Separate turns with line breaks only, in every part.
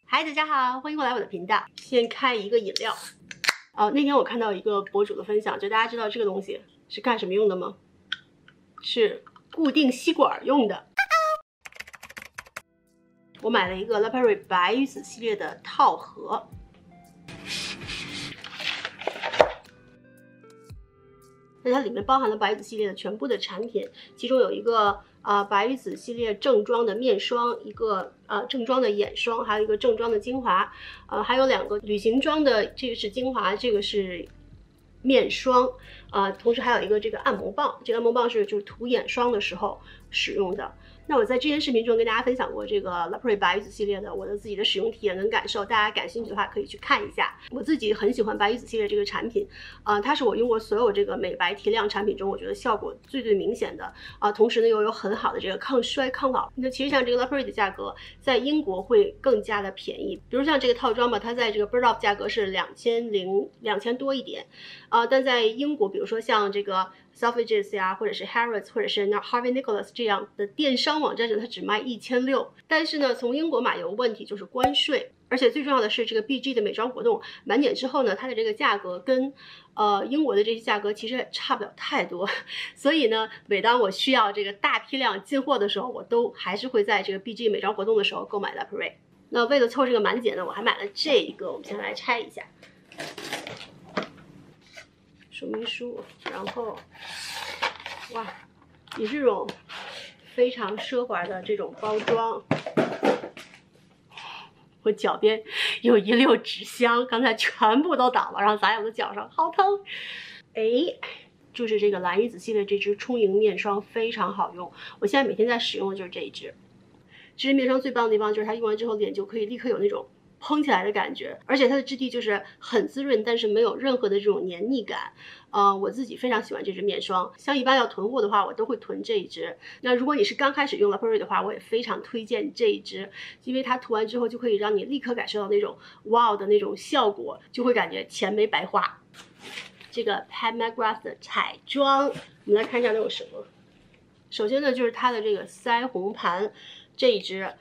嗨，大家好，欢迎回来我的频道。先开一个饮料。那天我看到一个博主的分享，就大家知道这个东西是干什么用的吗？是固定吸管用的。我买了一个 La Prairie 白鱼子系列的套盒。那它里面包含了白鱼子系列的全部的产品，其中有一个白鱼子系列正装的面霜，一个正装的眼霜，还有一个正装的精华，还有2个旅行装的，这个是精华，这个是面霜，同时还有一个这个按摩棒，这个按摩棒是就是涂眼霜的时候使用的。那我在之前视频中跟大家分享过这个 La Prairie 白鱼子系列的我的自己的使用体验跟感受，大家感兴趣的话可以去看一下。我自己很喜欢白鱼子系列这个产品，它是我用过所有这个美白提亮产品中，我觉得效果最明显的，同时呢又有很好的这个抗衰抗老。那其实像这个 La Prairie 的价格在英国会更加的便宜，比如像这个套装吧，它在这个 Bird Off 价格是2000多一点，但在英国，比如说像这个 Selfridges 呀，或者是 Harrods， 或者是 Harvey Nicholas 这样的电商网站上，它只卖1600。但是呢，从英国买有问题就是关税，而且最重要的是这个 BG 的美妆活动满减之后呢，它的这个价格跟英国的这些价格其实差不了太多。所以呢，每当我需要这个大批量进货的时候，我都还是会在这个 BG 美妆活动的时候购买 La Prairie。那为了凑这个满减呢，我还买了这一个，我们先来拆一下。说明书，然后，哇，也是这种非常奢华的这种包装。我脚边有一溜纸箱，刚才全部都倒了，然后砸在我的脚上，好疼！就是这个蓝鱼子系列这支充盈面霜非常好用，我现在每天在使用的就是这一支。这支面霜最棒的地方就是它用完之后脸就可以立刻有那种蓬起来的感觉，而且它的质地就是很滋润，但是没有任何的这种黏腻感。我自己非常喜欢这支面霜，像一般要囤货的话，我都会囤这一支。那如果你是刚开始用 La Prairie 的话，我也非常推荐这一支，因为它涂完之后就可以让你立刻感受到那种哇的那种效果，就会感觉钱没白花。这个 Pat McGrath 的彩妆，我们来看一下都有什么。首先呢，就是它的这个腮红盘这一支。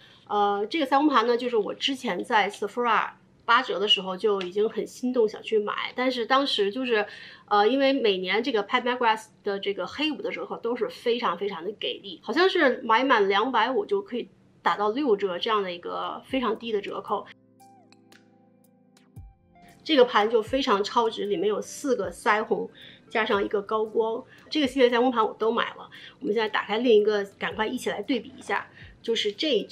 这个腮红盘呢，就是我之前在 Sephora 8折的时候就已经很心动想去买，但是当时就是因为每年这个 Pat McGrath 的这个黑五的折扣都是非常的给力，好像是买满250就可以打到6折这样的一个非常低的折扣。这个盘就非常超值，里面有4个腮红加上一个高光，这个系列腮红盘我都买了。我们现在打开另一个，赶快一起来对比一下。就是这一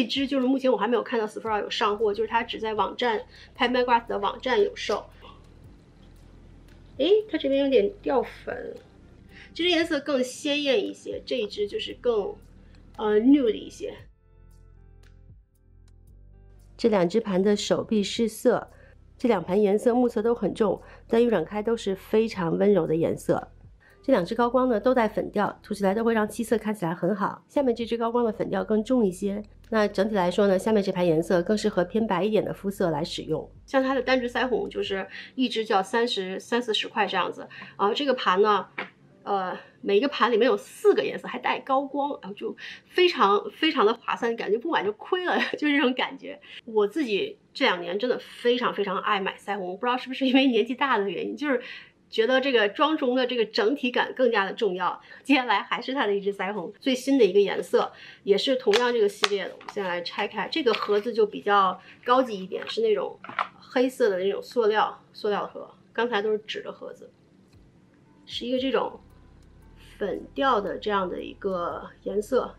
支就是目前我还没有看到 Sephora 有上货，就是它只在网站 Pat McGrath 的网站有售。它这边有点掉粉，这支颜色更鲜艳一些，这一支就是更nude 一些。这2支盘的手臂试色，这2盘颜色目测都很重，但一软开都是非常温柔的颜色。这2支高光呢都带粉调，涂起来都会让气色看起来很好。下面这支高光的粉调更重一些。那整体来说呢，下面这盘颜色更适合偏白一点的肤色来使用。像它的单支腮红就是一支就要30-40块这样子。这个盘呢，每一个盘里面有4个颜色，还带高光，然后就非常的划算，感觉不买就亏了，就是这种感觉。我自己这2年真的非常爱买腮红，不知道是不是因为年纪大的原因，就是觉得这个妆容的这个整体感更加的重要。接下来还是它的一支腮红，最新的一个颜色，也是同样这个系列的。我们现在来拆开，这个盒子就比较高级一点，是那种黑色的那种塑料盒，刚才都是纸的盒子，是一个这种粉调的这样的一个颜色，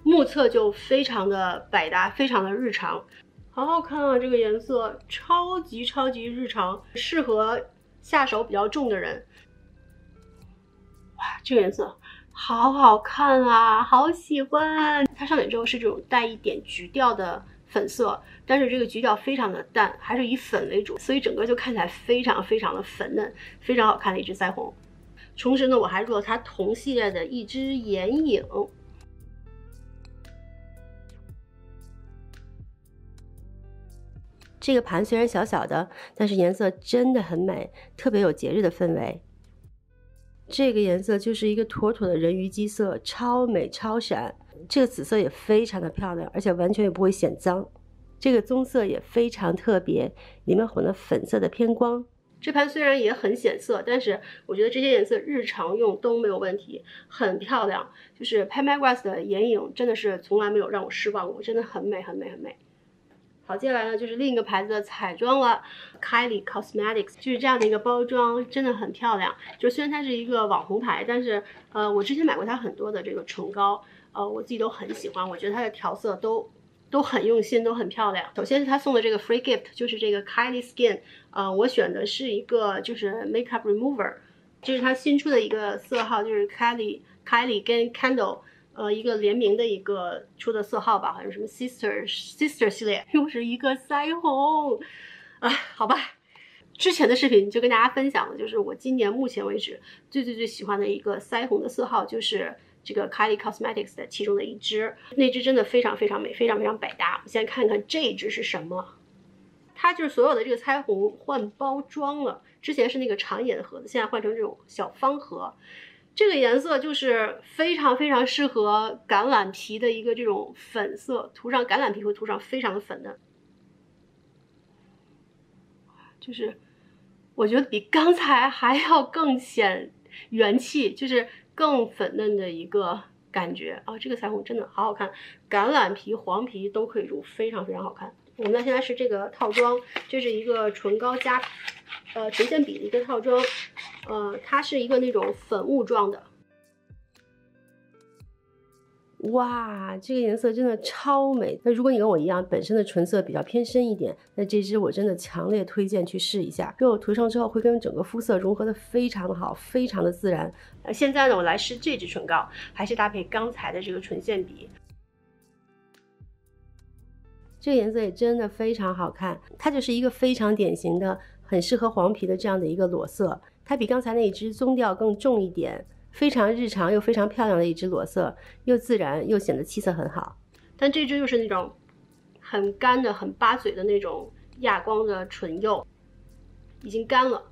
目测就非常的百搭，非常的日常，好好看啊！这个颜色超级日常，适合下手比较重的人。哇，这个颜色好好看啊，好喜欢！它上脸之后是这种带一点橘调的粉色，但是这个橘调非常的淡，还是以粉为主，所以整个就看起来非常的粉嫩，非常好看的一支腮红。同时呢，我还入了它同系列的一支眼影。这个盘虽然小小的，但是颜色真的很美，特别有节日的氛围。这个颜色就是一个妥的人鱼基色，超美超闪。这个紫色也非常的漂亮，而且完全也不会显脏。这个棕色也非常特别，里面混了粉色的偏光。这盘虽然也很显色，但是我觉得这些颜色日常用都没有问题，很漂亮。就是拍 Magras 的眼影真的是从来没有让我失望过，真的很美很美很美。好，接下来呢就是另一个牌子的彩妆了 ，Kylie Cosmetics， 就是这样的一个包装，真的很漂亮。就虽然它是一个网红牌，但是我之前买过它很多的这个唇膏，我自己都很喜欢，我觉得它的调色都很用心，都很漂亮。首先是他送的这个 free gift， 就是这个 Kylie Skin， 我选的是一个就是 makeup remover， 这是他新出的一个色号，就是 Kylie 跟 Candle， 一个联名的一个出的色号吧，好像什么 sister 系列，又是一个腮红，好吧。之前的视频就跟大家分享了，就是我今年目前为止最喜欢的一个腮红的色号，就是这个 Kylie Cosmetics 的其中的一支，那支真的非常美，非常百搭。我们先看看这一支是什么，它就是所有的这个腮红换包装了，之前是那个长眼的盒子，现在换成这种小方盒。这个颜色就是非常适合橄榄皮的一个这种粉色，涂上橄榄皮会涂上非常的粉嫩，就是我觉得比刚才还要更显元气，就是更粉嫩的一个感觉啊！这个腮红真的好好看，橄榄皮、黄皮都可以涂，非常好看。我们现在是这个套装，这是一个唇膏加唇线笔的一个套装，它是一个那种粉雾状的。哇，这个颜色真的超美。那如果你跟我一样本身的唇色比较偏深一点，那这支我真的强烈推荐去试一下，因为我涂上之后会跟整个肤色融合的非常的好，非常的自然。现在呢，我来试这支唇膏，还是搭配刚才的这个唇线笔。这个颜色也真的非常好看，它就是一个非常典型的很适合黄皮的这样的一个裸色，它比刚才那一支棕调更重一点，非常日常又非常漂亮的一支裸色，又自然又显得气色很好。但这支又是那种很干的很扒嘴的那种亚光的唇釉，已经干了，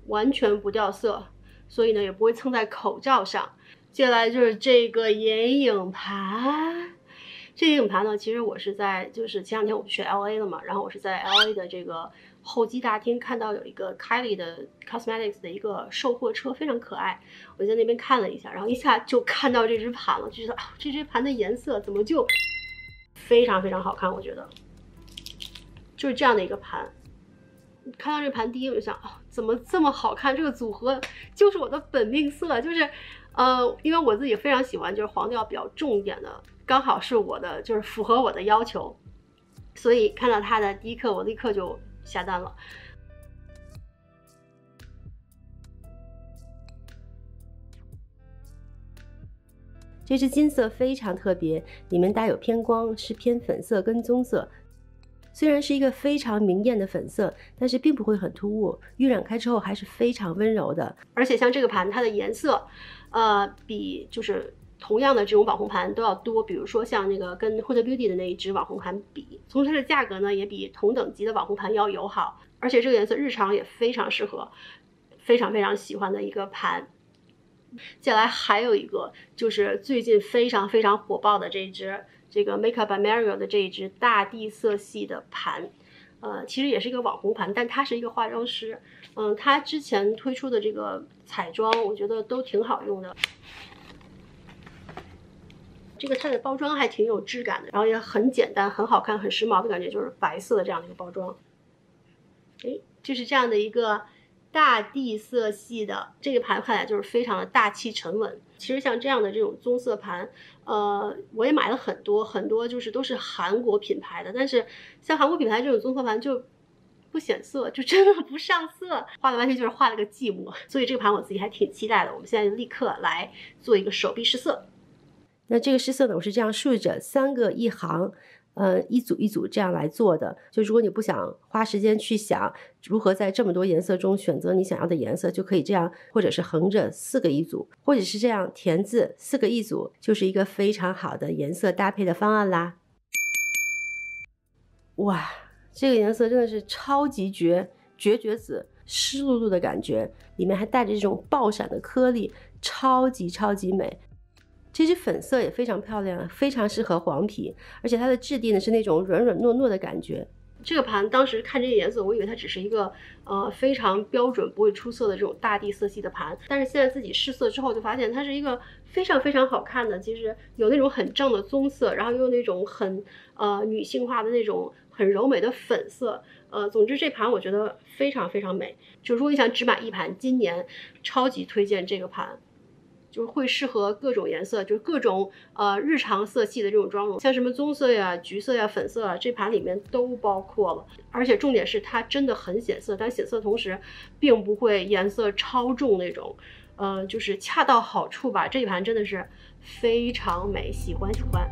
完全不掉色，所以呢也不会蹭在口罩上。接下来就是这个眼影盘，这个眼影盘呢，其实我是在就是前两天我去 LA 了嘛，然后我是在 LA 的这个候机大厅看到有一个 Kylie 的 Cosmetics 的一个售货车，非常可爱，我在那边看了一下，然后一下就看到这支盘了，就觉得这支盘的颜色怎么就非常好看，我觉得就是这样的一个盘。看到这盘第一我就想，怎么这么好看，这个组合就是我的本命色，就是因为我自己非常喜欢就是黄调比较重一点的，刚好是我的就是符合我的要求，所以看到它的第一刻我立刻就下单了。这支金色非常特别，里面带有偏光，是偏粉色跟棕色。虽然是一个非常明艳的粉色，但是并不会很突兀，晕染开之后还是非常温柔的。而且像这个盘，它的颜色，比就是同样的这种网红盘都要多。比如说像那个跟 Huda Beauty 的那一支网红盘比，同时它的价格呢也比同等级的网红盘要友好。而且这个颜色日常也非常适合，非常喜欢的一个盘。接下来还有一个就是最近非常火爆的这一支。这个 Makeup by Mario 的这一支大地色系的盘，其实也是一个网红盘，但它是一个化妆师，它之前推出的这个彩妆，我觉得都挺好用的。这个它的包装还挺有质感的，然后也很简单、很好看、很时髦的感觉，就是白色的这样的一个包装。就是这样的一个大地色系的这个盘，看起来就是非常的大气沉稳。其实像这样的这种棕色盘，我也买了很多，就是都是韩国品牌的，但是像韩国品牌这种棕色盘就不显色，就真的不上色，画的完全就是画了个寂寞。所以这个盘我自己还挺期待的，我们现在就立刻来做一个手臂试色。那这个试色呢，我是这样竖着3个一行。一组一组这样来做的，就如果你不想花时间去想如何在这么多颜色中选择你想要的颜色，就可以这样，或者是横着4个一组，或者是这样田字4个一组，就是一个非常好的颜色搭配的方案啦。哇，这个颜色真的是超级绝紫，湿漉漉的感觉，里面还带着这种爆闪的颗粒，超级美。这支粉色也非常漂亮，非常适合黄皮，而且它的质地呢是那种软软糯糯的感觉。这个盘当时看这个颜色，我以为它只是一个非常标准不会出色的这种大地色系的盘，但是现在自己试色之后就发现它是一个非常非常好看的，其实有那种很正的棕色，然后又有那种很女性化的那种很柔美的粉色。总之这盘我觉得非常非常美，就如果你想只买一盘，今年超级推荐这个盘。就是会适合各种颜色，就是各种日常色系的这种妆容，像什么棕色呀、橘色呀、粉色啊，这盘里面都包括了。而且重点是它真的很显色，但显色同时并不会颜色超重那种，就是恰到好处吧。这一盘真的是非常美，喜欢喜欢。